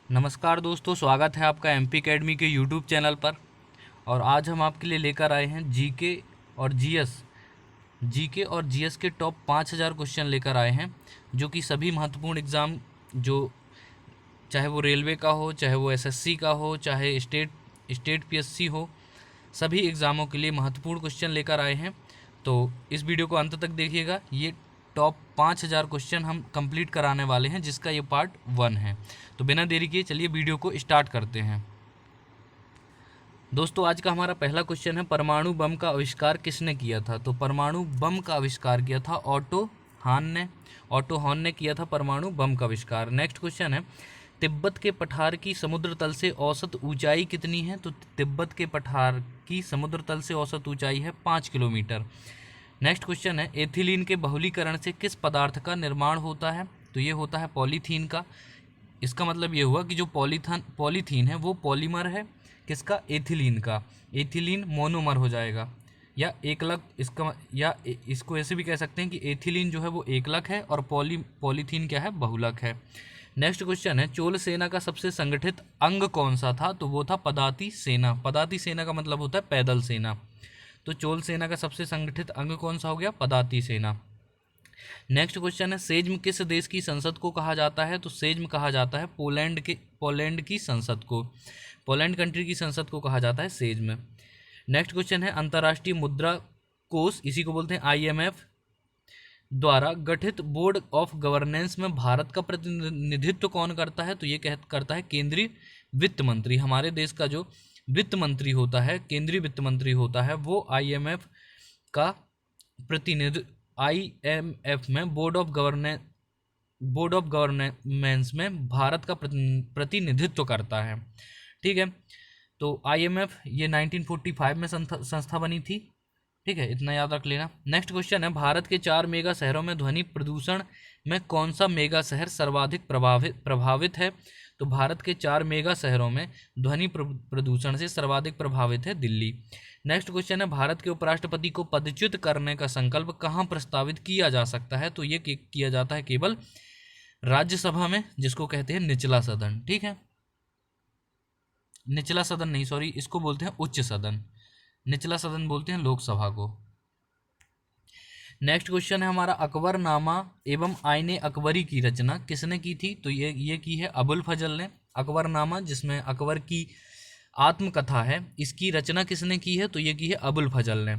नमस्कार दोस्तों, स्वागत है आपका एमपी एकेडमी के यूट्यूब चैनल पर। और आज हम आपके लिए लेकर आए हैं और जीएस और जीएस के टॉप 5000 क्वेश्चन लेकर आए हैं, जो कि सभी महत्वपूर्ण एग्ज़ाम, जो चाहे वो रेलवे का हो, चाहे वो एसएससी का हो, चाहे स्टेट पीएससी हो, सभी एग्ज़ामों के लिए महत्वपूर्ण क्वेश्चन लेकर आए हैं। तो इस वीडियो को अंत तक देखिएगा। ये टॉप 5000 क्वेश्चन हम कंप्लीट कराने वाले हैं, जिसका ये पार्ट 1 है। तो बिना देरी किए चलिए वीडियो को स्टार्ट करते हैं। दोस्तों, आज का हमारा पहला क्वेश्चन है, परमाणु बम का आविष्कार किसने किया था? तो परमाणु बम का आविष्कार किया था ऑटो हॉर्न ने किया था परमाणु बम का आविष्कार। नेक्स्ट क्वेश्चन है, तिब्बत के पठार की समुद्र तल से औसत ऊंचाई कितनी है? तो तिब्बत के पठार की समुद्र तल से औसत ऊंचाई है 5 किलोमीटर। नेक्स्ट क्वेश्चन है, एथिलीन के बहुलीकरण से किस पदार्थ का निर्माण होता है? तो ये होता है पॉलीथीन का। इसका मतलब ये हुआ कि जो पॉलीथीन है वो पॉलीमर है किसका? एथिलीन का। एथिलीन मोनोमर हो जाएगा या एकलक, इसको ऐसे भी कह सकते हैं कि एथिलीन जो है वो एकलक है और पॉलीथीन क्या है? बहुलक है। नेक्स्ट क्वेश्चन है, चोल सेना का सबसे संगठित अंग कौन सा था? तो वो था पदाती सेना। पदाती सेना का मतलब होता है पैदल सेना। तो चोल सेना का सबसे संगठित अंग कौन सा हो गया? पदाती सेना। नेक्स्ट क्वेश्चन है, सेज्म किस देश की संसद को कहा जाता है? तो सेज्म कहा जाता है पोलैंड की संसद को। पोलैंड कंट्री की संसद को कहा जाता है सेज्म। नेक्स्ट क्वेश्चन है, अंतर्राष्ट्रीय मुद्रा कोष, इसी को बोलते हैं आईएमएफ, द्वारा गठित बोर्ड ऑफ गवर्नेंस में भारत का प्रतिनिधित्व कौन करता है? तो ये करता है केंद्रीय वित्त मंत्री। हमारे देश का जो वित्त मंत्री होता है, केंद्रीय वित्त मंत्री होता है, वो आईएमएफ का प्रतिनिधि आईएमएफ में बोर्ड ऑफ गवर्नेंस में भारत का प्रतिनिधित्व करता है। ठीक है, तो आईएमएफ ये 1945 में संस्था बनी थी। ठीक है, इतना याद रख लेना। नेक्स्ट क्वेश्चन है, भारत के 4 मेगा शहरों में ध्वनि प्रदूषण में कौन सा मेगा शहर सर्वाधिक प्रभावित है? तो भारत के 4 मेगा शहरों में ध्वनि प्रदूषण से सर्वाधिक प्रभावित है दिल्ली। नेक्स्ट क्वेश्चन है, भारत के उपराष्ट्रपति को पदच्युत करने का संकल्प कहाँ प्रस्तावित किया जा सकता है? तो ये किया जाता है केवल राज्यसभा में, जिसको कहते हैं निचला सदन। ठीक है, निचला सदन नहीं, सॉरी, इसको बोलते हैं उच्च सदन। निचला सदन बोलते हैं लोकसभा को। नेक्स्ट क्वेश्चन है हमारा, अकबरनामा एवं आईने अकबरी की रचना किसने की थी? तो ये की है अबुल फजल ने। अकबरनामा, जिसमें अकबर की आत्मकथा है, इसकी रचना किसने की है? तो ये की है अबुल फजल ने।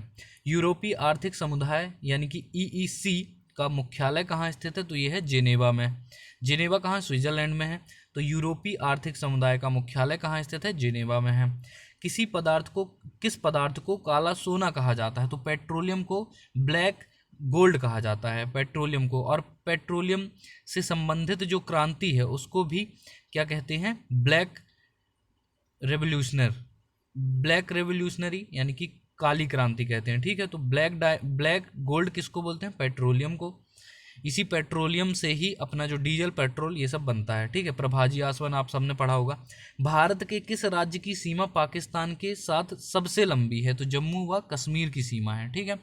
यूरोपीय आर्थिक समुदाय यानी कि ईईसी का मुख्यालय कहाँ स्थित है? तो ये है जेनेवा में। जेनेवा कहाँ? स्विट्जरलैंड में है। तो यूरोपीय आर्थिक समुदाय का मुख्यालय कहाँ स्थित है? जेनेवा में है। किस पदार्थ को काला सोना कहा जाता है? तो पेट्रोलियम को ब्लैक गोल्ड कहा जाता है, पेट्रोलियम को। और पेट्रोलियम से संबंधित जो क्रांति है उसको भी क्या कहते हैं? ब्लैक रेवोल्यूशनरी यानी कि काली क्रांति कहते हैं। ठीक है, तो ब्लैक गोल्ड किसको बोलते हैं? पेट्रोलियम को। इसी पेट्रोलियम से ही अपना जो डीजल, पेट्रोल, ये सब बनता है। ठीक है, प्रभाजी आसवन आप सबने पढ़ा होगा। भारत के किस राज्य की सीमा पाकिस्तान के साथ सबसे लंबी है? तो जम्मू व कश्मीर की सीमा है। ठीक है,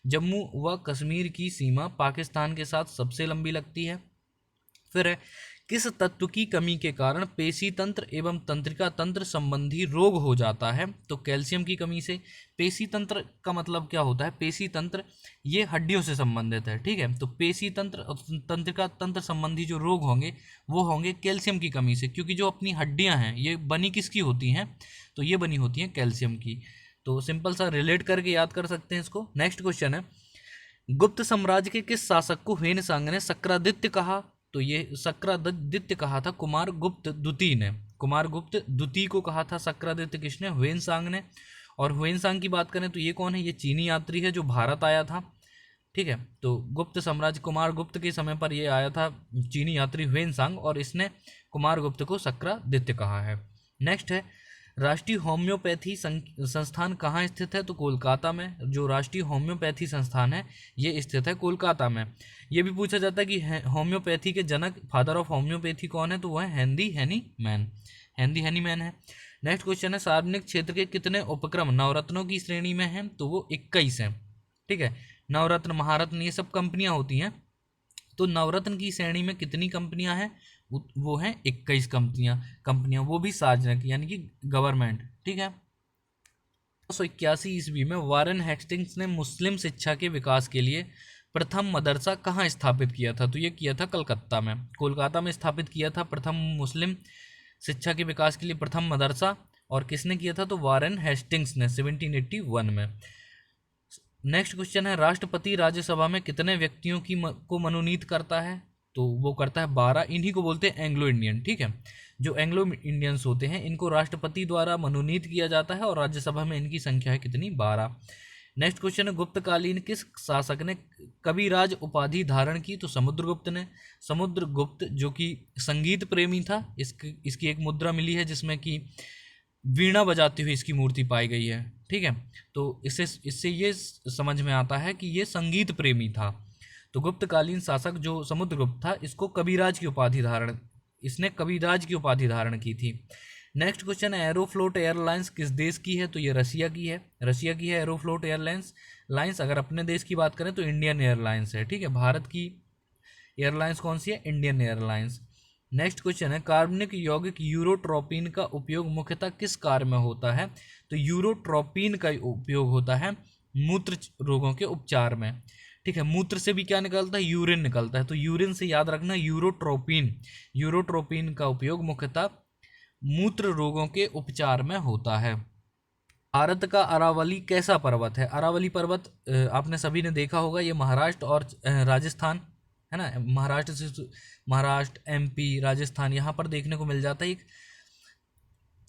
जम्मू व कश्मीर की सीमा पाकिस्तान के साथ सबसे लंबी लगती है। फिर है, किस तत्व की कमी के कारण पेशी तंत्र एवं तंत्रिका तंत्र संबंधी रोग हो जाता है? तो कैल्शियम की कमी से। पेशी तंत्र का मतलब क्या होता है? पेशी तंत्र ये हड्डियों से संबंधित है। ठीक है, तो पेशी तंत्र और तंत्रिका तंत्र संबंधी जो रोग होंगे वो होंगे कैल्शियम की कमी से, क्योंकि जो अपनी हड्डियां हैं ये बनी किसकी होती हैं? तो ये बनी होती हैं कैल्शियम की। तो सिंपल सा रिलेट करके याद कर सकते हैं इसको। नेक्स्ट क्वेश्चन है, गुप्त साम्राज्य के किस शासक को ह्वेनसांग ने शक्रादित्य कहा? तो ये शक्रादित्य कहा था कुमारगुप्त द्वितीय ने। कुमारगुप्त द्वितीय को कहा था शक्रादित्य किसने? ह्वेनसांग ने। और ह्वेनसांग की बात करें तो ये कौन है? ये चीनी यात्री है जो भारत आया था। ठीक है, तो गुप्त साम्राज्य कुमारगुप्त के समय पर ये आया था चीनी यात्री ह्वेनसांग, और इसने कुमारगुप्त को शक्रादित्य कहा है। नेक्स्ट है, राष्ट्रीय होम्योपैथी संस्थान कहाँ स्थित है? तो कोलकाता में। जो राष्ट्रीय होम्योपैथी संस्थान है ये स्थित है कोलकाता में। ये भी पूछा जाता है कि होम्योपैथी के जनक, फादर ऑफ होम्योपैथी कौन है? तो वह है हेनरी हैनीमैन है। नेक्स्ट क्वेश्चन है, सार्वजनिक क्षेत्र के कितने उपक्रम नवरत्नों की श्रेणी में हैं? तो वो 21 हैं। ठीक है, नवरत्न, महारत्न, ये सब कंपनियां होती हैं। तो नवरत्न की श्रेणी में कितनी कंपनियां हैं? वो हैं 21 कंपनियां, वो भी सार्वजनिक यानी कि गवर्नमेंट। ठीक है। 1981 ईस्वी में वारेन हेस्टिंग्स ने मुस्लिम शिक्षा के विकास के लिए प्रथम मदरसा कहाँ स्थापित किया था? तो ये किया था कलकत्ता में, कोलकाता में स्थापित किया था प्रथम मुस्लिम शिक्षा के विकास के लिए प्रथम मदरसा। और किसने किया था? तो वारेन हेस्टिंग्स ने 1781 में। नेक्स्ट क्वेश्चन है, राष्ट्रपति राज्यसभा में कितने व्यक्तियों को मनोनीत करता है? तो वो करता है 12। इन्हीं को बोलते हैं एंग्लो इंडियन। ठीक है, जो एंग्लो इंडियंस होते हैं इनको राष्ट्रपति द्वारा मनोनीत किया जाता है और राज्यसभा में इनकी संख्या है कितनी? 12। नेक्स्ट क्वेश्चन है, गुप्तकालीन किस शासक ने कविराज उपाधि धारण की? तो समुद्रगुप्त ने। समुद्रगुप्त जो कि संगीत प्रेमी था, इसकी एक मुद्रा मिली है जिसमें कि वीणा बजाती हुई इसकी मूर्ति पाई गई है। ठीक है, तो इससे ये समझ में आता है कि ये संगीत प्रेमी था। तो गुप्तकालीन शासक जो समुद्रगुप्त था इसने कविराज की उपाधि धारण की थी। नेक्स्ट क्वेश्चन है, एरोफ्लोट एयरलाइंस किस देश की है? तो ये रशिया की है। Aeroflot airlines. अगर अपने देश की बात करें तो इंडियन एयरलाइंस है। ठीक है, भारत की एयरलाइंस कौन सी है? Indian airlines. नेक्स्ट क्वेश्चन है, कार्बनिक यौगिक यूरोट्रोपिन का उपयोग मुख्यतः किस कार्य में होता है? तो यूरोट्रोपिन का उपयोग होता है मूत्र रोगों के उपचार में। ठीक है, मूत्र से भी क्या निकलता है? यूरिन निकलता है। तो यूरिन से याद रखना यूरोट्रोपिन का उपयोग मुख्यतः मूत्र रोगों के उपचार में होता है। भारत का अरावली कैसा पर्वत है? अरावली पर्वत आपने सभी ने देखा होगा, ये महाराष्ट्र और राजस्थान है ना, महाराष्ट्र, एमपी, राजस्थान यहाँ पर देखने को मिल जाता है। एक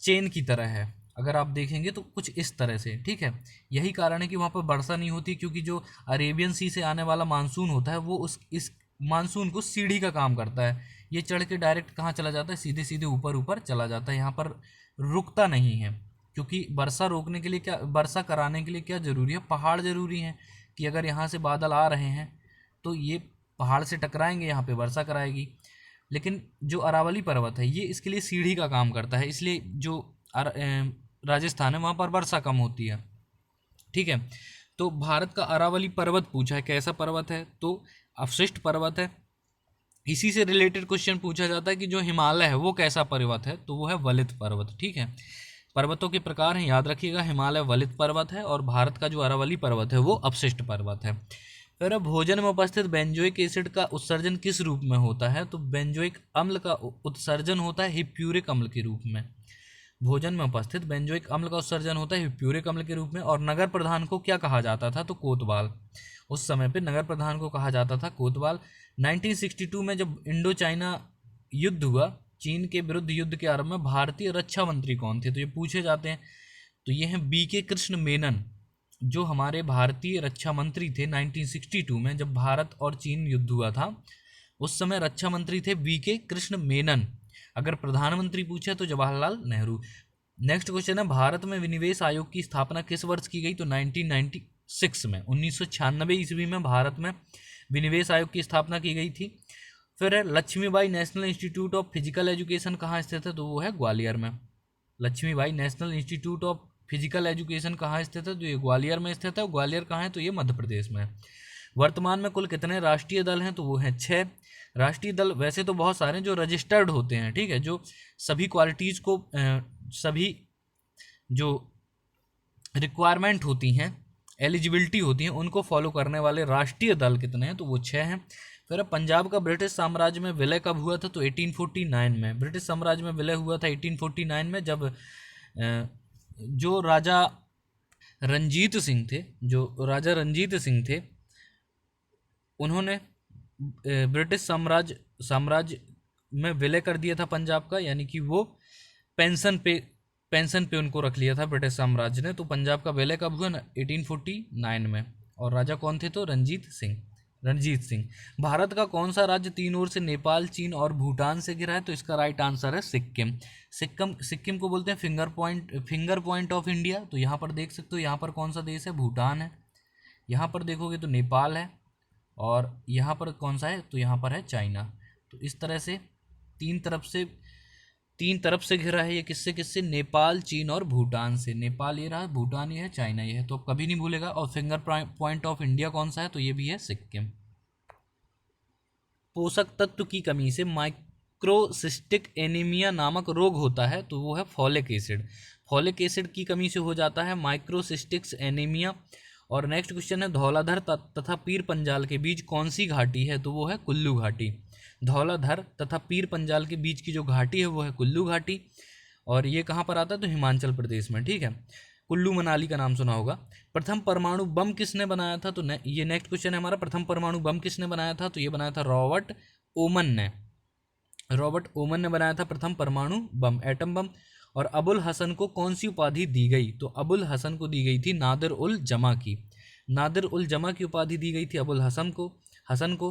चेन की तरह है, अगर आप देखेंगे तो कुछ इस तरह से। ठीक है, यही कारण है कि वहाँ पर वर्षा नहीं होती, क्योंकि जो अरेबियन सी से आने वाला मानसून होता है वो इस मानसून को सीढ़ी का काम करता है। ये चढ़ के डायरेक्ट कहाँ चला जाता है? सीधे सीधे ऊपर चला जाता है, यहाँ पर रुकता नहीं है। क्योंकि वर्षा रोकने के लिए क्या, वर्षा कराने के लिए क्या जरूरी है? पहाड़ जरूरी है, कि अगर यहाँ से बादल आ रहे हैं तो ये पहाड़ से टकराएंगे, यहाँ पे वर्षा कराएगी। लेकिन जो अरावली पर्वत है ये इसके लिए सीढ़ी का काम करता है, इसलिए जो राजस्थान है वहाँ पर वर्षा कम होती है। ठीक है, तो भारत का अरावली पर्वत पूछा है, कैसा पर्वत है? तो अवशिष्ट पर्वत है। इसी से रिलेटेड क्वेश्चन पूछा जाता है कि जो हिमालय है वो कैसा पर्वत है? तो वो है वलित पर्वत। ठीक है, पर्वतों के प्रकार हैं, याद रखिएगा, हिमालय वलित पर्वत है और भारत का जो अरावली पर्वत है वो अपशिष्ट पर्वत है। फिर भोजन में उपस्थित बेंजोइक एसिड का उत्सर्जन किस रूप में होता है? तो बेंजोइक अम्ल का उत्सर्जन होता है हिप्यूरिक अम्ल के रूप में। भोजन में उपस्थित बेंजोइक अम्ल का उत्सर्जन होता है हिप्यूरिक अम्ल के रूप में। और नगर प्रधान को क्या कहा जाता था? तो कोतवाल। उस समय पे नगर प्रधान को कहा जाता था कोतवाल। 1962 में जब इंडो चाइना युद्ध हुआ, चीन के विरुद्ध युद्ध के आरंभ में भारतीय रक्षा मंत्री कौन थे? तो ये पूछे जाते हैं। तो ये हैं BK कृष्ण मेनन, जो हमारे भारतीय रक्षा मंत्री थे 1962 में, जब भारत और चीन युद्ध हुआ था उस समय रक्षा मंत्री थे BK कृष्ण मेनन। अगर प्रधानमंत्री पूछे तो जवाहरलाल नेहरू। नेक्स्ट क्वेश्चन है, भारत में विनिवेश आयोग की स्थापना किस वर्ष की गई? तो 1996 में, 1996 ईस्वी में भारत में विनिवेश आयोग की स्थापना की गई थी। फिर है, Lakshmibai National Institute of Physical Education कहाँ स्थित है? तो वो है ग्वालियर में। Lakshmibai National Institute of Physical Education कहाँ स्थित है? तो ये ग्वालियर में स्थित है। ग्वालियर कहाँ है? तो ये मध्य प्रदेश में है। वर्तमान में कुल कितने राष्ट्रीय दल हैं? तो वो हैं 6 राष्ट्रीय दल। वैसे तो बहुत सारे जो रजिस्टर्ड होते हैं, ठीक है, जो सभी क्वालिटीज़ को सभी जो रिक्वायरमेंट होती हैं, एलिजिबिलिटी होती हैं, उनको फॉलो करने वाले राष्ट्रीय दल कितने हैं? तो वो 6 हैं। फिर पंजाब का ब्रिटिश साम्राज्य में विलय कब हुआ था? तो 1849 में। ब्रिटिश साम्राज्य में विलय हुआ था 1849 में, जब जो राजा रंजीत सिंह थे उन्होंने ब्रिटिश साम्राज्य में विलय कर दिया था पंजाब का, यानी कि वो पेंशन पे उनको रख लिया था ब्रिटिश साम्राज्य ने। तो पंजाब का विलय कब हुआ? 1849 में। और राजा कौन थे? तो रंजीत सिंह। भारत का कौन सा राज्य 3 ओर से नेपाल, चीन और भूटान से घिरा है? तो इसका राइट आंसर है सिक्किम को बोलते हैं फिंगर पॉइंट ऑफ इंडिया। तो यहाँ पर देख सकते हो, यहाँ पर कौन सा देश है? भूटान है। यहाँ पर देखोगे तो नेपाल है, और यहाँ पर कौन सा है? तो यहाँ पर है चाइना। तो इस तरह से तीन तरफ से घिरा है ये। किससे? नेपाल, चीन और भूटान से। नेपाल ये रहा, भूटान ये है, चाइना ये है। तो कभी नहीं भूलेगा। और फिंगर पॉइंट ऑफ इंडिया कौन सा है? तो ये भी है सिक्किम। पोषक तत्व की कमी से माइक्रोसिस्टिक एनीमिया नामक रोग होता है, तो वो है फॉलिक एसिड। फॉलिक एसिड की कमी से हो जाता है माइक्रोसिस्टिक्स एनीमिया। और नेक्स्ट क्वेश्चन है, धौलाधर तथा पीर पंजाल के बीच कौन सी घाटी है, तो वो है कुल्लू घाटी। धौलाधर तथा पीर पंजाल के बीच की जो घाटी है वो है कुल्लू घाटी, और ये कहाँ पर आता है, तो हिमाचल प्रदेश में, ठीक है। कुल्लू मनाली का नाम सुना होगा। प्रथम परमाणु बम किसने बनाया था, तो ये नेक्स्ट क्वेश्चन है हमारा, प्रथम परमाणु बम किसने बनाया था, तो ये बनाया था रॉबर्ट ओमन ने। रॉबर्ट ओमन ने बनाया था प्रथम परमाणु बम, एटम बम। और अबुल हसन को कौन सी उपाधि दी गई, तो अबुल हसन को दी गई थी नादिर उल जमा की। नादिर उल जमा की उपाधि दी गई थी अबुल हसन को।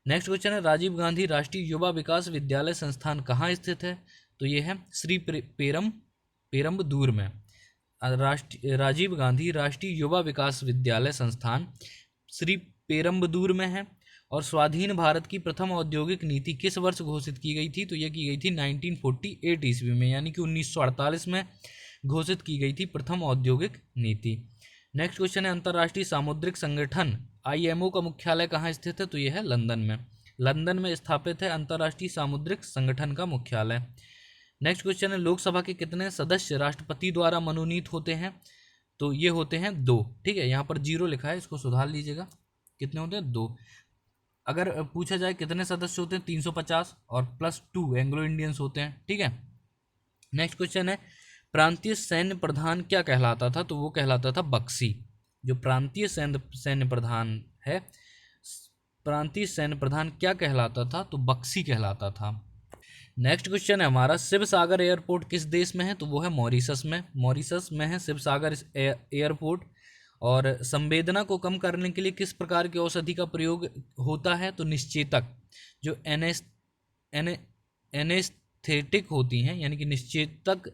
नेक्स्ट क्वेश्चन है, राजीव गांधी राष्ट्रीय युवा विकास विद्यालय संस्थान कहाँ स्थित है, तो ये है श्री पेरम्बदूर में। राजीव गांधी राष्ट्रीय युवा विकास विद्यालय संस्थान श्री पेरम्बदूर में है। और स्वाधीन भारत की प्रथम औद्योगिक नीति किस वर्ष घोषित की गई थी, तो यह की गई थी 1948 ईस्वी में, यानी कि 1948 में घोषित की गई थी प्रथम औद्योगिक नीति। नेक्स्ट क्वेश्चन है, अंतर्राष्ट्रीय सामुद्रिक संगठन IMO का मुख्यालय कहाँ स्थित है, तो यह है लंदन में। लंदन में स्थापित है अंतर्राष्ट्रीय सामुद्रिक संगठन का मुख्यालय। नेक्स्ट क्वेश्चन है, लोकसभा के कितने सदस्य राष्ट्रपति द्वारा मनोनीत होते हैं, तो ये होते हैं 2, ठीक है। यहाँ पर 0 लिखा है, इसको सुधार लीजिएगा, कितने होते हैं, 2। अगर पूछा जाए कितने सदस्य होते हैं, 350 और +2 एंग्लो इंडियंस होते हैं, ठीक है। नेक्स्ट क्वेश्चन है, प्रांतीय सैन्य प्रधान क्या कहलाता था, तो वो कहलाता था बख्शी। जो प्रांतीय सैन्य प्रधान है, प्रांतीय सैन्य प्रधान क्या कहलाता था, तो बख्शी कहलाता था। नेक्स्ट क्वेश्चन है हमारा, शिव सागर एयरपोर्ट किस देश में है, तो वो है मॉरिशस में। मॉरिशस में है शिव सागर एयरपोर्ट। और संवेदना को कम करने के लिए किस प्रकार की औषधि का प्रयोग होता है, तो निश्चेतक। जो एनेस्थेटिक होती हैं, यानी कि निश्चेतक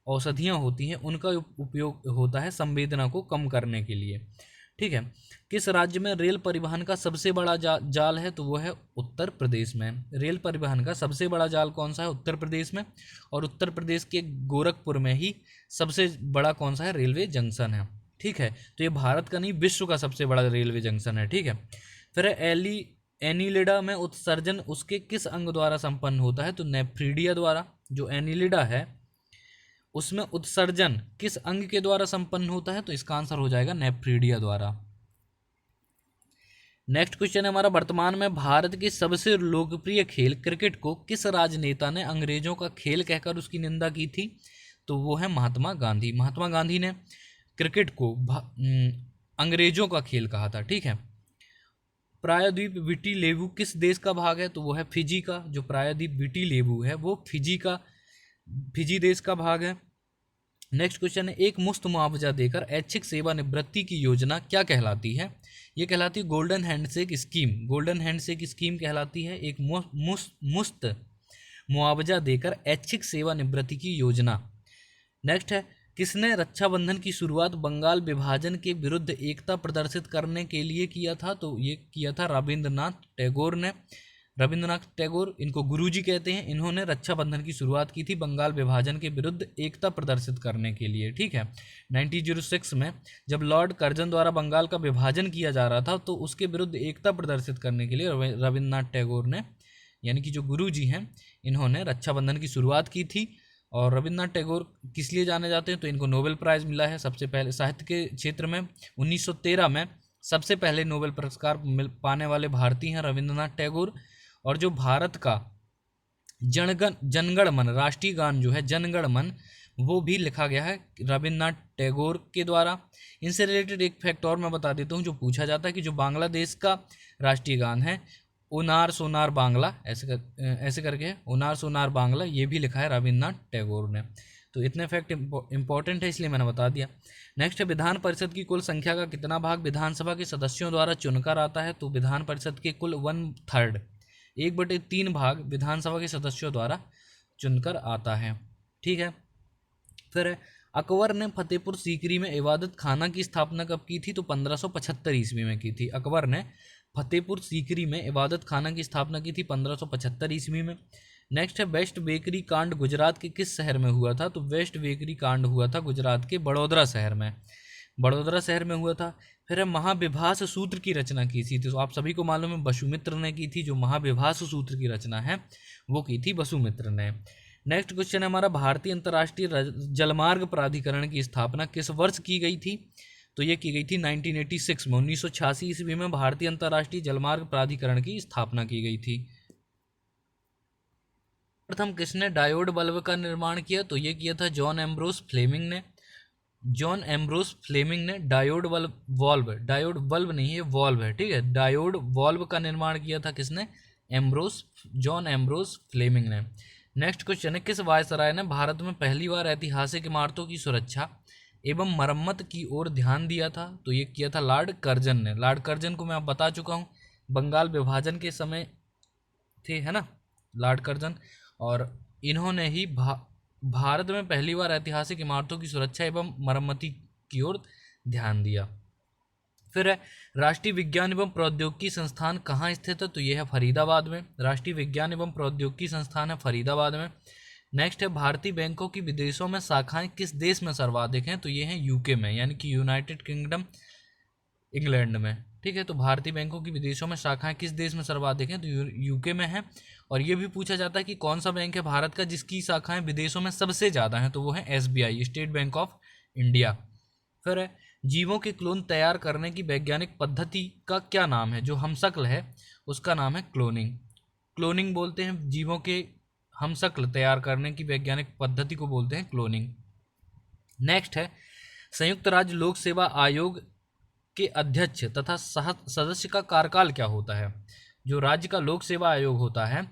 औषधियाँ होती हैं, उनका उपयोग होता है संवेदना को कम करने के लिए, ठीक है। किस राज्य में रेल परिवहन का सबसे बड़ा जाल है, तो वो है उत्तर प्रदेश में। रेल परिवहन का सबसे बड़ा जाल कौन सा है, उत्तर प्रदेश में। और उत्तर प्रदेश के गोरखपुर में ही सबसे बड़ा कौन सा है, रेलवे जंक्शन है, ठीक है। तो ये भारत का नहीं, विश्व का सबसे बड़ा रेलवे जंक्शन है, ठीक है। फिर एनिलिडा में उत्सर्जन उसके किस अंग द्वारा संपन्न होता है, तो नेफ्रीडिया द्वारा। जो एनिलिडा है उसमें उत्सर्जन किस अंग के द्वारा संपन्न होता है, तो इसका आंसर हो जाएगा नेफ्रीडिया द्वारा। नेक्स्ट क्वेश्चन है हमारा, वर्तमान में भारत के सबसे लोकप्रिय खेल क्रिकेट को किस राजनेता ने अंग्रेजों का खेल कहकर उसकी निंदा की थी, तो वो है महात्मा गांधी। महात्मा गांधी ने क्रिकेट को अंग्रेजों का खेल कहा था, ठीक है। प्रायद्वीप विटी लेवू किस देश का भाग है, तो वो है फिजी का। जो प्रायद्वीप विटी लेवू है वो फिजी देश का भाग है। नेक्स्ट क्वेश्चन है, एक मुफ्त मुआवजा देकर ऐच्छिक सेवानिवृत्ति की योजना क्या कहलाती है, ये कहलाती है golden handshake scheme. Golden handshake scheme कहलाती है एक मुफ्त मुआवजा देकर ऐच्छिक सेवानिवृत्ति की योजना। नेक्स्ट है, किसने रक्षाबंधन की शुरुआत बंगाल विभाजन के विरुद्ध एकता प्रदर्शित करने के लिए किया था, तो ये किया था रविंद्रनाथ टैगोर ने। रविंद्रनाथ टैगोर, इनको गुरुजी कहते हैं, इन्होंने रक्षाबंधन की शुरुआत की थी बंगाल विभाजन के विरुद्ध एकता प्रदर्शित करने के लिए, ठीक है। 1906 में जब लॉर्ड कर्जन द्वारा बंगाल का विभाजन किया जा रहा था, तो उसके विरुद्ध एकता प्रदर्शित करने के लिए रविंद्रनाथ टैगोर ने, यानी कि जो गुरुजी हैं, इन्होंने रक्षाबंधन की शुरुआत की थी। और रविंद्रनाथ टैगोर किस लिए जाने जाते हैं, तो इनको नोबेल प्राइज़ मिला है सबसे पहले साहित्य के क्षेत्र में। 1913 में सबसे पहले नोबेल पुरस्कार पाने वाले भारतीय हैं रविंद्रनाथ टैगोर। और जो भारत का जनगण मन, राष्ट्रीय गान जो है जनगण मन, वो भी लिखा गया है रविंद्रनाथ टैगोर के द्वारा। इनसे रिलेटेड एक फैक्ट और मैं बता देता हूँ, जो पूछा जाता है कि जो बांग्लादेश का राष्ट्रीय गान है उनार सोनार बांग्ला, ऐसे करके है, उनार सोनार बांग्ला, ये भी लिखा है रविंद्रनाथ टैगोर ने। तो इतने फैक्ट इंपॉर्टेंट है, इसलिए मैंने बता दिया। नेक्स्ट है, विधान परिषद की कुल संख्या का कितना भाग विधानसभा के सदस्यों द्वारा चुनकर आता है, तो विधान परिषद के कुल 1/3 1/3 भाग विधानसभा के सदस्यों द्वारा चुनकर आता है, ठीक है। फिर अकबर ने फतेहपुर सीकरी में इबादत खाना की स्थापना कब की थी, तो 1575 ईस्वी में की थी। अकबर ने फतेहपुर सीकरी में इबादत खाना की स्थापना की थी 1575 ईस्वी में। नेक्स्ट है, वेस्ट बेकरी कांड गुजरात के किस शहर में हुआ था, तो वेस्ट बेकरी कांड हुआ था गुजरात के बड़ौदरा शहर में। बड़ोदरा शहर में हुआ था। फिर है महाविभास सूत्र की रचना की थी, तो आप सभी को मालूम है वसुमित्र ने की थी, जो महाविभास सूत्र की रचना है वो की थी वसुमित्र ने। नेक्स्ट क्वेश्चन है हमारा, भारतीय अंतर्राष्ट्रीय जलमार्ग प्राधिकरण की स्थापना किस वर्ष की गई थी? तो ये की गई थी 1986 में, 1986 ईस्वी में भारतीय अंतर्राष्ट्रीय जलमार्ग प्राधिकरण की स्थापना की गई थी। प्रथम किसने डायोड बल्ब का निर्माण किया? तो ये किया था जॉन एम्ब्रोस फ्लेमिंग ने। जॉन एम्ब्रोस फ्लेमिंग ने डायोड वॉल्व, डायोड बल्ब नहीं है, वॉल्व है, ठीक है, डायोड वॉल्व का निर्माण किया था किसने? जॉन एम्ब्रोस फ्लेमिंग ने। नेक्स्ट क्वेश्चन है, किस वायसराय ने भारत में पहली बार ऐतिहासिक इमारतों की सुरक्षा एवं मरम्मत की ओर ध्यान दिया था? तो ये किया था लॉर्ड कर्जन ने। लॉर्ड कर्जन को मैं आप बता चुका हूँ, बंगाल विभाजन के समय थे, है ना, लॉर्ड कर्जन। और इन्होंने ही भारत में पहली बार ऐतिहासिक इमारतों की सुरक्षा एवं मरम्मति की ओर ध्यान दिया। फिर है, राष्ट्रीय विज्ञान एवं प्रौद्योगिकी संस्थान कहाँ स्थित है? तो यह है फरीदाबाद में। राष्ट्रीय विज्ञान एवं प्रौद्योगिकी संस्थान है फरीदाबाद में। नेक्स्ट है, भारतीय बैंकों की विदेशों में शाखाएं किस देश में सर्वाधिक हैं? तो ये हैं यूके में, यानी कि यूनाइटेड किंगडम, इंग्लैंड में, ठीक है। तो भारतीय बैंकों की विदेशों में शाखाएं किस देश में सर्वाधिक हैं? तो यूके में है। और ये भी पूछा जाता है कि कौन सा बैंक है भारत का जिसकी शाखाएं विदेशों में सबसे ज़्यादा हैं? तो वो है SBI, state bank of India. फिर है, जीवों के क्लोन तैयार करने की वैज्ञानिक पद्धति का क्या नाम है? जो हमशक्ल है उसका नाम है क्लोनिंग। क्लोनिंग बोलते हैं जीवों के हमशक्ल तैयार करने की वैज्ञानिक पद्धति को बोलते हैं क्लोनिंग। नेक्स्ट है, संयुक्त राज्य लोक सेवा आयोग के अध्यक्ष तथा सदस्य का कार्यकाल क्या होता है? जो राज्य का लोक सेवा आयोग होता है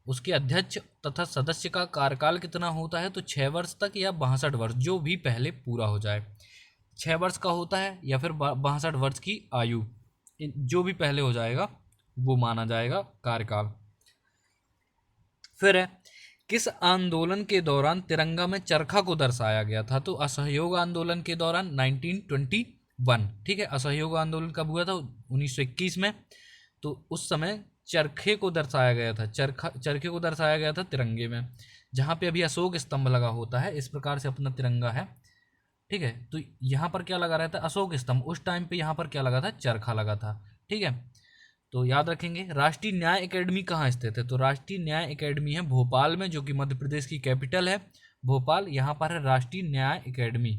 उसके अध्यक्ष तथा सदस्य का कार्यकाल कितना होता है? तो 6 वर्ष तक या 62 वर्ष, जो भी पहले पूरा हो जाए। 6 वर्ष का होता है या फिर 62 वर्ष की आयु, जो भी पहले हो जाएगा वो माना जाएगा कार्यकाल। फिर है, किस आंदोलन के दौरान तिरंगा में चरखा को दर्शाया गया था? तो असहयोग आंदोलन के दौरान 1921, ठीक है। असहयोग आंदोलन कब हुआ था? 1921 में। तो उस समय चरखे को दर्शाया गया था, चरखे को दर्शाया गया था तिरंगे में, जहाँ पे अभी अशोक स्तंभ लगा होता है, इस प्रकार से अपना तिरंगा है, ठीक है। तो यहाँ पर क्या लगा रहता है? अशोक स्तंभ। उस टाइम पे यहाँ पर क्या लगा था? चरखा लगा था, ठीक है। तो याद रखेंगे। राष्ट्रीय न्याय एकेडमी कहाँ स्थित है? तो राष्ट्रीय न्याय एकेडमी है भोपाल में, जो कि मध्य प्रदेश की कैपिटल है भोपाल, यहाँ पर है राष्ट्रीय न्याय एकेडमी।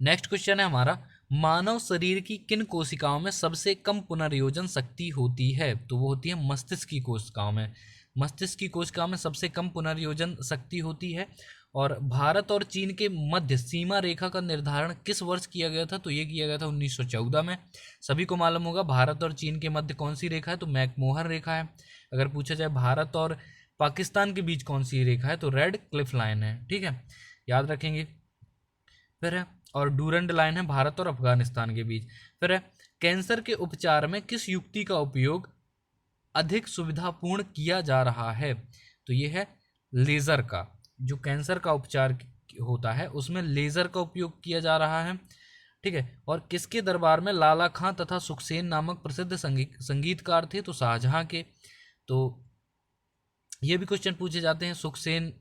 नेक्स्ट क्वेश्चन है हमारा, मानव शरीर की किन कोशिकाओं में सबसे कम पुनर्योजन शक्ति होती है? तो वो होती है मस्तिष्क की कोशिकाओं में। मस्तिष्क की कोशिकाओं में सबसे कम पुनर्योजन शक्ति होती है। और भारत और चीन के मध्य सीमा रेखा का निर्धारण किस वर्ष किया गया था? तो ये किया गया था 1914 में। सभी को मालूम होगा भारत और चीन के मध्य कौन सी रेखा है? तो मैकमोहन रेखा है। अगर पूछा जाए भारत और पाकिस्तान के बीच कौन सी रेखा है? तो रेड क्लिफ लाइन है, ठीक है, याद रखेंगे। फिर है, और डूरंड लाइन है भारत और अफगानिस्तान के बीच। फिर है, कैंसर के उपचार में किस युक्ति का उपयोग अधिक सुविधापूर्ण किया जा रहा है? तो ये है लेज़र का। जो कैंसर का उपचार होता है उसमें लेज़र का उपयोग किया जा रहा है, ठीक है। और किसके दरबार में लाला खां तथा सुखसेन नामक प्रसिद्ध संगीतकार थे? तो शाहजहां के। तो ये भी क्वेश्चन पूछे जाते हैं, सुखसेन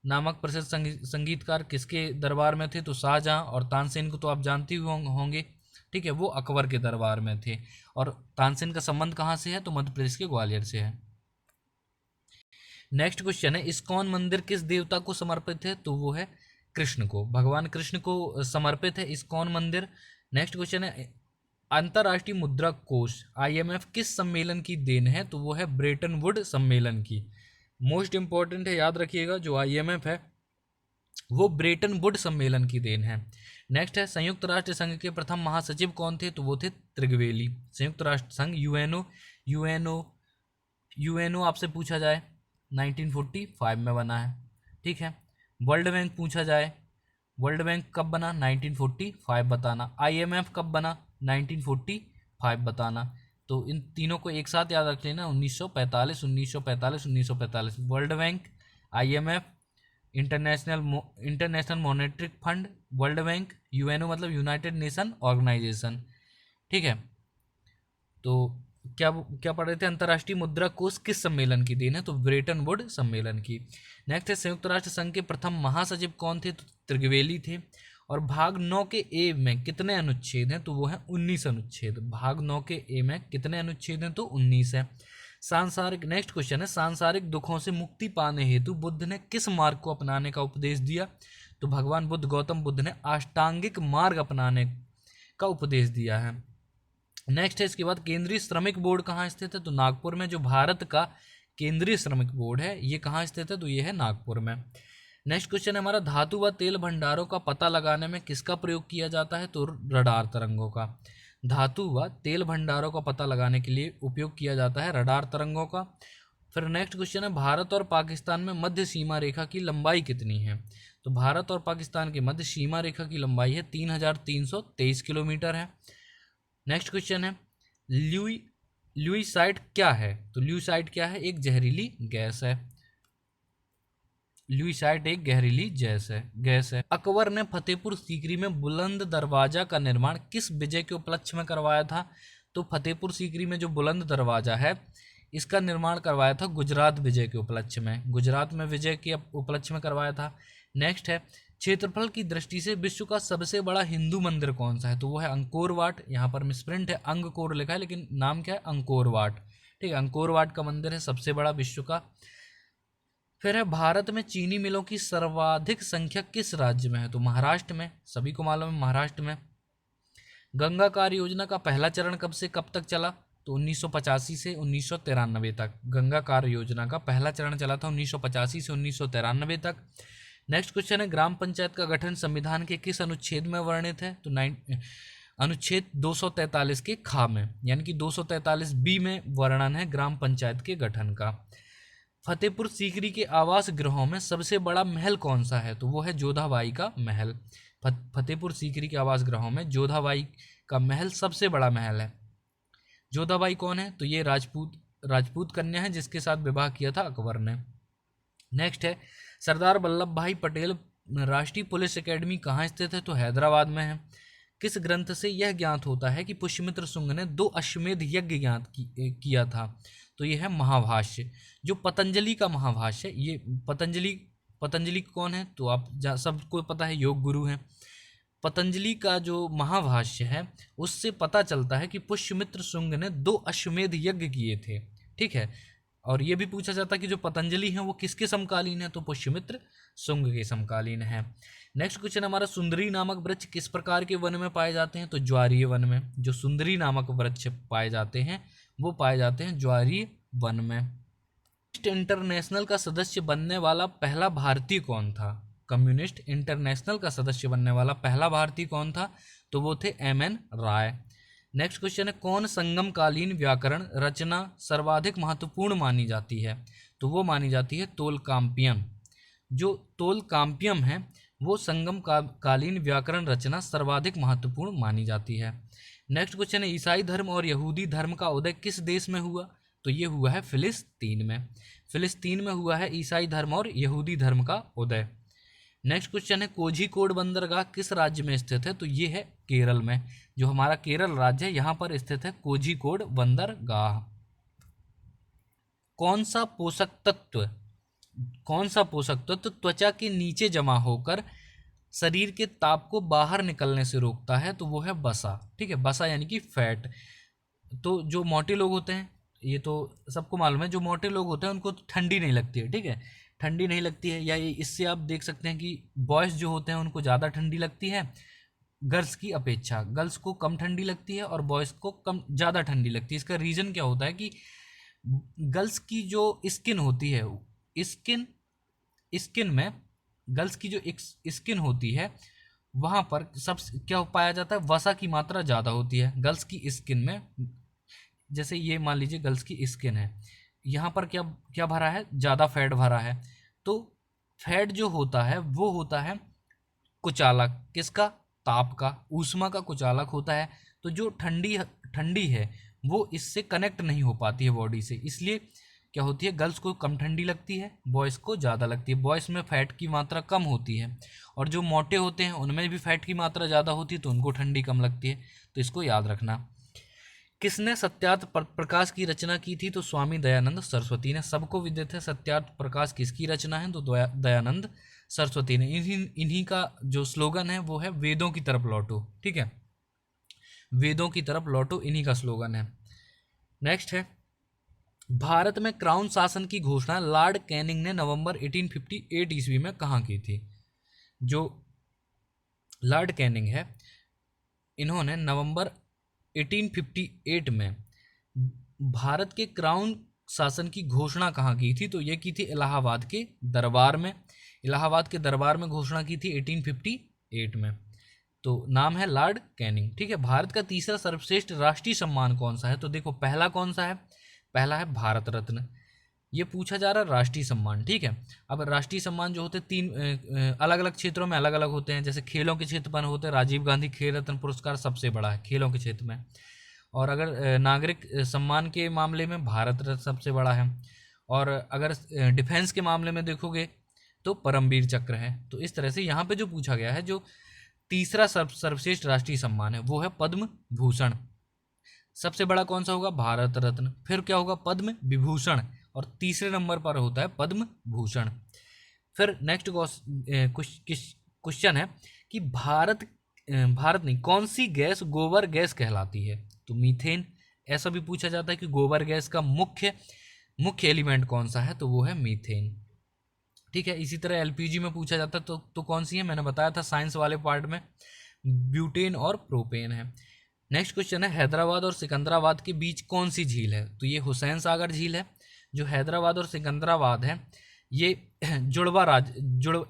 नामक प्रसिद्ध संगीतकार किसके दरबार में थे? तो शाहजहां। और तानसेन को तो आप जानते ही होंगे, ठीक है, वो अकबर के दरबार में थे। और तानसेन का संबंध कहाँ से है? तो मध्य प्रदेश के ग्वालियर से है। नेक्स्ट क्वेश्चन है, इस्कॉन मंदिर किस देवता को समर्पित है? तो वो है कृष्ण को, भगवान कृष्ण को समर्पित है इस्कॉन मंदिर। नेक्स्ट क्वेश्चन है, अंतर्राष्ट्रीय मुद्रा कोष IMF किस सम्मेलन की देन है? तो वो है ब्रेटन वुड सम्मेलन की। मोस्ट इंपॉर्टेंट है, याद रखिएगा, जो IMF है वो ब्रेटन वुड सम्मेलन की देन है। नेक्स्ट है, संयुक्त राष्ट्र संघ के प्रथम महासचिव कौन थे? तो वो थे त्रिगवेली। संयुक्त राष्ट्र संघ यूएनओ आपसे पूछा जाए 1945 में बना है, ठीक है। वर्ल्ड बैंक पूछा जाए, वर्ल्ड बैंक कब बना? 1945 बताना। IMF कब बना? 1945 बताना। तो इन तीनों को एक साथ याद रख लेना, 1945 1945 1945। World bank, IMF, international monetary fund, world bank, UNO मतलब यूनाइटेड नेशन ऑर्गेनाइजेशन, ठीक है। तो क्या क्या पढ़ रहे थे? अंतर्राष्ट्रीय मुद्रा कोष किस सम्मेलन की देन है? तो ब्रेटन वुड सम्मेलन की। नेक्स्ट है, संयुक्त राष्ट्र संघ के प्रथम महासचिव कौन थे? तो त्रिगवेली थे। और भाग 9 के ए में कितने अनुच्छेद हैं, तो वो है 19 अनुच्छेद। भाग 9 के ए में कितने अनुच्छेद हैं, तो 19 है। सांसारिक, नेक्स्ट क्वेश्चन है, सांसारिक दुखों से मुक्ति पाने हेतु बुद्ध ने किस मार्ग को अपनाने का उपदेश दिया, तो भगवान बुद्ध, गौतम बुद्ध ने अष्टांगिक मार्ग अपनाने का उपदेश दिया है। नेक्स्ट है इसके बाद, केंद्रीय श्रमिक बोर्ड कहाँ स्थित है, तो नागपुर में। जो भारत का केंद्रीय श्रमिक बोर्ड है ये कहाँ स्थित है, तो ये है नागपुर में। नेक्स्ट क्वेश्चन है हमारा, धातु व तेल भंडारों का पता लगाने में किसका प्रयोग किया जाता है, तो रडार तरंगों का। धातु व तेल भंडारों का पता लगाने के लिए उपयोग किया जाता है रडार तरंगों का। फिर नेक्स्ट क्वेश्चन है, भारत और पाकिस्तान में मध्य सीमा रेखा की लंबाई कितनी है, तो भारत और पाकिस्तान के मध्य सीमा रेखा की लंबाई है 3323 किलोमीटर है। नेक्स्ट क्वेश्चन है, ल्यूइसाइड क्या है, तो ल्यूइसाइड क्या है, एक जहरीली गैस है। ल्यूइसाइड एक जहरीली गैस है। अकबर ने फतेहपुर सीकरी में बुलंद दरवाजा का निर्माण किस विजय के उपलक्ष्य में करवाया था, तो फतेहपुर सीकरी में जो बुलंद दरवाजा है इसका निर्माण करवाया था गुजरात विजय के उपलक्ष्य में, गुजरात में विजय के उपलक्ष्य में करवाया था। नेक्स्ट है, क्षेत्रफल की दृष्टि से विश्व का सबसे बड़ा हिंदू मंदिर कौन सा है, तो वो है अंकोर वाट। यहाँ पर मिसप्रिंट है, अंगकोर लिखा है लेकिन नाम क्या है, अंकोर वाट। ठीक है, अंकोर वाट का मंदिर है सबसे बड़ा विश्व का। फिर है, भारत में चीनी मिलों की सर्वाधिक संख्या किस राज्य में है, तो महाराष्ट्र में, सभी को मालूम है महाराष्ट्र में। गंगा कार्य योजना का पहला चरण कब से कब तक चला, तो 1985 से 1993 तक। गंगा कार्य योजना का पहला चरण चला था 1985 से 1993 तक। नेक्स्ट क्वेश्चन है, ग्राम पंचायत का गठन संविधान के किस अनुच्छेद में वर्णित है, तो अनुच्छेद 243 के खा में, यानी कि 243 बी में वर्णन है ग्राम पंचायत के गठन का। फतेहपुर सीकरी के आवास गृहों में सबसे बड़ा महल कौन सा है, तो वो है जोधाबाई का महल। फतेहपुर सीकरी के आवास गृहों में जोधाबाई का महल सबसे बड़ा महल है। जोधाबाई कौन है, तो ये राजपूत कन्या है जिसके साथ विवाह किया था अकबर ने। नेक्स्ट है, सरदार वल्लभ भाई पटेल राष्ट्रीय पुलिस एकेडमी कहाँ स्थित है, तो हैदराबाद में है। किस ग्रंथ से यह ज्ञात होता है कि पुष्यमित्र शुंग ने 2 अश्वमेध यज्ञ किया था, तो यह है महाभाष्य। जो पतंजलि का महाभाष्य, ये पतंजलि कौन है, तो आप सबको पता है, योग गुरु हैं। पतंजलि का जो महाभाष्य है उससे पता चलता है कि पुष्यमित्र शुंग ने 2 अश्वमेध यज्ञ किए थे। ठीक है, और ये भी पूछा जाता है कि जो पतंजलि है वो किसके समकालीन है, तो पुष्यमित्र शुंग के समकालीन है। नेक्स्ट क्वेश्चन हमारा, सुंदरी नामक वृक्ष किस प्रकार के वन में पाए जाते हैं, तो ज्वारीय वन में। जो सुंदरी नामक वृक्ष पाए जाते हैं वो पाए जाते हैं ज्वारीय वन में। इंटरनेशनल का सदस्य बनने वाला पहला भारतीय कौन था, कम्युनिस्ट इंटरनेशनल का सदस्य बनने वाला पहला भारतीय कौन था, तो वो थे एम.एन. राय। नेक्स्ट क्वेश्चन है, कौन संगमकालीन व्याकरण रचना सर्वाधिक महत्वपूर्ण मानी जाती है, तो वो मानी जाती है तोलकाम्पियम। जो तोलकाम्पियम है वो संगम कालीन व्याकरण रचना सर्वाधिक महत्वपूर्ण मानी जाती है। नेक्स्ट क्वेश्चन है, ईसाई धर्म और यहूदी धर्म का उदय किस देश में हुआ, तो ये हुआ है फिलिस्तीन में। फिलिस्तीन में हुआ है ईसाई धर्म और यहूदी धर्म का उदय। नेक्स्ट क्वेश्चन है, कोझिकोड बंदरगाह किस राज्य में स्थित है, तो ये है केरल में। जो हमारा केरल राज्य है यहाँ पर स्थित है कोझिकोड बंदरगाह। कौन सा पोषक तत्व त्वचा के नीचे जमा होकर शरीर के ताप को बाहर निकलने से रोकता है, तो वो है वसा। ठीक है, वसा यानी कि फैट। तो जो मोटे लोग होते हैं, ये तो सबको मालूम है, जो मोटे लोग होते हैं उनको ठंडी नहीं लगती है। ठीक है, ठंडी नहीं लगती है, या इससे आप देख सकते हैं कि बॉयज़ जो होते हैं उनको ज़्यादा ठंडी लगती है गर्ल्स की अपेक्षा। गर्ल्स को कम ठंडी लगती है और बॉयज़ को ज़्यादा ठंडी लगती है। इसका रीज़न क्या होता है कि गर्ल्स की जो स्किन होती है, स्किन में गर्ल्स की जो स्किन होती है वहाँ पर सब क्या पाया जाता है, वसा की मात्रा ज़्यादा होती है गर्ल्स की स्किन में। जैसे ये मान लीजिए गर्ल्स की स्किन है, यहाँ पर क्या भरा है, ज़्यादा फैट भरा है। तो फैट जो होता है वो होता है कुचालक, किसका, ताप का, ऊष्मा का कुचालक होता है। तो जो ठंडी है वो इससे कनेक्ट नहीं हो पाती है बॉडी से, इसलिए क्या होती है, गर्ल्स को कम ठंडी लगती है, बॉयज़ को ज़्यादा लगती है। बॉयज़ में फ़ैट की मात्रा कम होती है और जो मोटे होते हैं उनमें भी फ़ैट की मात्रा ज़्यादा होती है, तो उनको ठंडी कम लगती है। तो इसको याद रखना। किसने सत्यार्थ प्रकाश की रचना की थी, तो स्वामी दयानंद सरस्वती ने। सबको विदित है सत्यार्थ प्रकाश किसकी रचना है, तो दयानंद सरस्वती ने। इन्हीं का जो स्लोगन है वो है वेदों की तरफ लौटो, ठीक है, वेदों की तरफ लौटो, इन्हीं का स्लोगन है। नेक्स्ट है, भारत में क्राउन शासन की घोषणा लॉर्ड कैनिंग ने नवंबर 1858 ईस्वी में कहाँ की थी? जो लॉर्ड कैनिंग है, इन्होंने नवंबर 1858 में भारत के क्राउन शासन की घोषणा कहाँ की थी? तो ये की थी इलाहाबाद के दरबार में। इलाहाबाद के दरबार में घोषणा की थी 1858 में। तो नाम है लॉर्ड कैनिंग, ठीक है। भारत का तीसरा सर्वश्रेष्ठ राष्ट्रीय सम्मान कौन सा है? तो देखो पहला कौन सा है? पहला है भारत रत्न। ये पूछा जा रहा है राष्ट्रीय सम्मान, ठीक है। अब राष्ट्रीय सम्मान जो होते हैं तीन अलग अलग क्षेत्रों में अलग अलग होते हैं। जैसे खेलों के क्षेत्र पर होते हैं राजीव गांधी खेल रत्न पुरस्कार सबसे बड़ा है खेलों के क्षेत्र में, और अगर नागरिक सम्मान के मामले में भारत रत्न सबसे बड़ा है, और अगर डिफेंस के मामले में देखोगे तो परमवीर चक्र है। तो इस तरह से यहाँ पे जो पूछा गया है, जो तीसरा सर्वश्रेष्ठ राष्ट्रीय सम्मान है वो है पद्म भूषण। सबसे बड़ा कौन सा होगा? भारत रत्न। फिर क्या होगा? पद्म विभूषण, और तीसरे नंबर पर होता है पद्म भूषण। फिर नेक्स्ट क्वेश्चन है कि भारत नहीं, कौन सी गैस गोबर गैस कहलाती है? तो मीथेन। ऐसा भी पूछा जाता है कि गोबर गैस का मुख्य एलिमेंट कौन सा है? तो वो है मीथेन, ठीक है। इसी तरह एलपीजी में पूछा जाता है तो कौन सी है? मैंने बताया था साइंस वाले पार्ट में, ब्यूटेन और प्रोपेन है। नेक्स्ट क्वेश्चन है, हैदराबाद और सिकंदराबाद के बीच कौन सी झील है? तो ये हुसैन सागर झील है। जो हैदराबाद और सिकंदराबाद है ये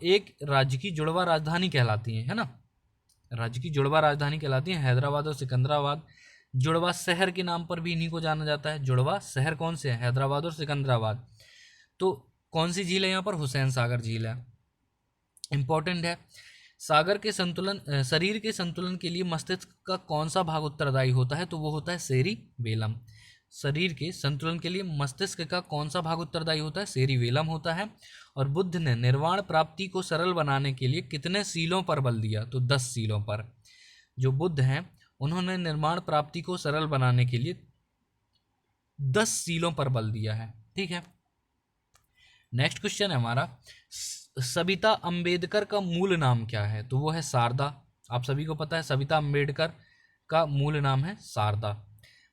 एक राज्य की जुड़वा राजधानी कहलाती है ना, राज्य की जुड़वा राजधानी कहलाती है हैदराबाद और सिकंदराबाद। जुड़वा शहर के नाम पर भी इन्हीं को जाना जाता है। जुड़वा शहर कौन से है? हैदराबाद और सिकंदराबाद। तो कौन सी झील है यहाँ पर? हुसैन सागर झील है। इंपॉर्टेंट है, शरीर के संतुलन के लिए मस्तिष्क का कौन सा भाग उत्तरदायी होता है? तो वो होता है सेरिबेलम। शरीर के संतुलन के लिए मस्तिष्क का कौन सा भाग उत्तरदायी होता है? सेरिबेलम होता है। और बुद्ध ने निर्वाण प्राप्ति को सरल बनाने के लिए कितने सीलों पर बल दिया? तो 10 सीलों पर। जो बुद्ध हैं उन्होंने निर्वाण प्राप्ति को सरल बनाने के लिए 10 सीलों पर बल दिया है, ठीक है। नेक्स्ट क्वेश्चन है हमारा, सविता अंबेडकर का मूल नाम क्या है? तो वो है शारदा। आप सभी को पता है सविता अंबेडकर का मूल नाम है शारदा।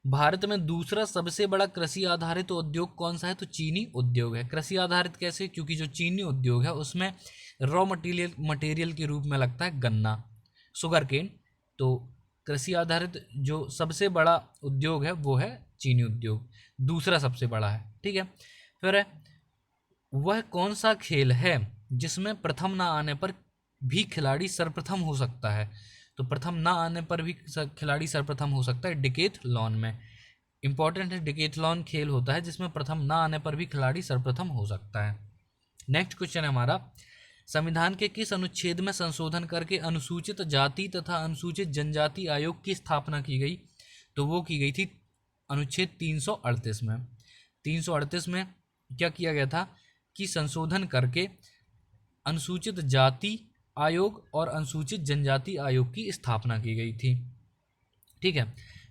भारत में दूसरा सबसे बड़ा कृषि आधारित उद्योग कौन सा है? तो चीनी उद्योग है। कृषि आधारित कैसे? क्योंकि जो चीनी उद्योग है उसमें रॉ मटेरियल के रूप में लगता है गन्ना, शुगर केन। तो कृषि आधारित जो सबसे बड़ा उद्योग है वो है चीनी उद्योग, दूसरा सबसे बड़ा है, ठीक है। फिर है, वह कौन सा खेल है जिसमें प्रथम ना आने पर भी खिलाड़ी सर्वप्रथम हो सकता है? तो प्रथम ना आने पर भी खिलाड़ी सर्वप्रथम हो सकता है डिकेथलॉन में। इंपॉर्टेंट है, डिकेथलॉन खेल होता है जिसमें प्रथम ना आने पर भी खिलाड़ी सर्वप्रथम हो सकता है। नेक्स्ट क्वेश्चन है हमारा, संविधान के किस अनुच्छेद में संशोधन करके अनुसूचित जाति तथा अनुसूचित जनजाति आयोग की स्थापना की गई? तो वो की गई थी अनुच्छेद 338 में। 338 में क्या किया गया था कि संशोधन करके अनुसूचित जाति आयोग और अनुसूचित जनजाति आयोग की स्थापना की गई थी, ठीक है।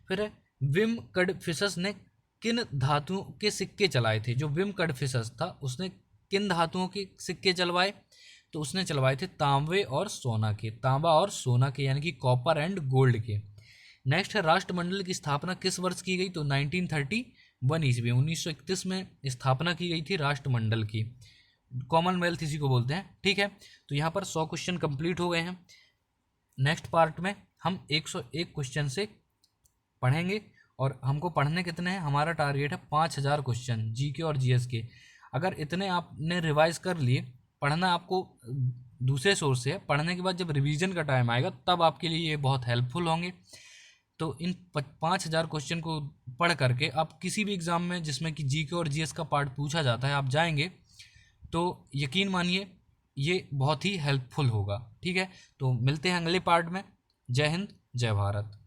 फिर विम कडफिसस ने किन धातुओं के सिक्के चलाए थे? जो विम कडफिसस था उसने किन धातुओं के सिक्के चलवाए? तो उसने चलवाए थे तांबे और सोना के, तांबा और सोना के, यानी कि कॉपर एंड गोल्ड के। नेक्स्ट है, राष्ट्रमंडल की स्थापना किस वर्ष की गई? तो 1931 ईस्वी, 1931 में स्थापना की गई थी राष्ट्रमंडल की। कॉमनवेल्थ इसी को बोलते हैं, ठीक है। तो यहाँ पर 100 क्वेश्चन कंप्लीट हो गए हैं। नेक्स्ट पार्ट में हम 101 क्वेश्चन से पढ़ेंगे, और हमको पढ़ने कितने हैं? हमारा टारगेट है 5000 क्वेश्चन जीके और जीएस के। अगर इतने आपने रिवाइज कर लिए, पढ़ना आपको दूसरे सोर्स से है, पढ़ने के बाद जब रिवीजन का टाइम आएगा तब आपके लिए ये बहुत हेल्पफुल होंगे। तो इन 5000 क्वेश्चन को पढ़ करके आप किसी भी एग्ज़ाम में जिसमें कि जीके और जीएस का पार्ट पूछा जाता है आप जाएंगे तो यकीन मानिए ये बहुत ही हेल्पफुल होगा, ठीक है। तो मिलते हैं अगले पार्ट में। जय हिंद, जय भारत।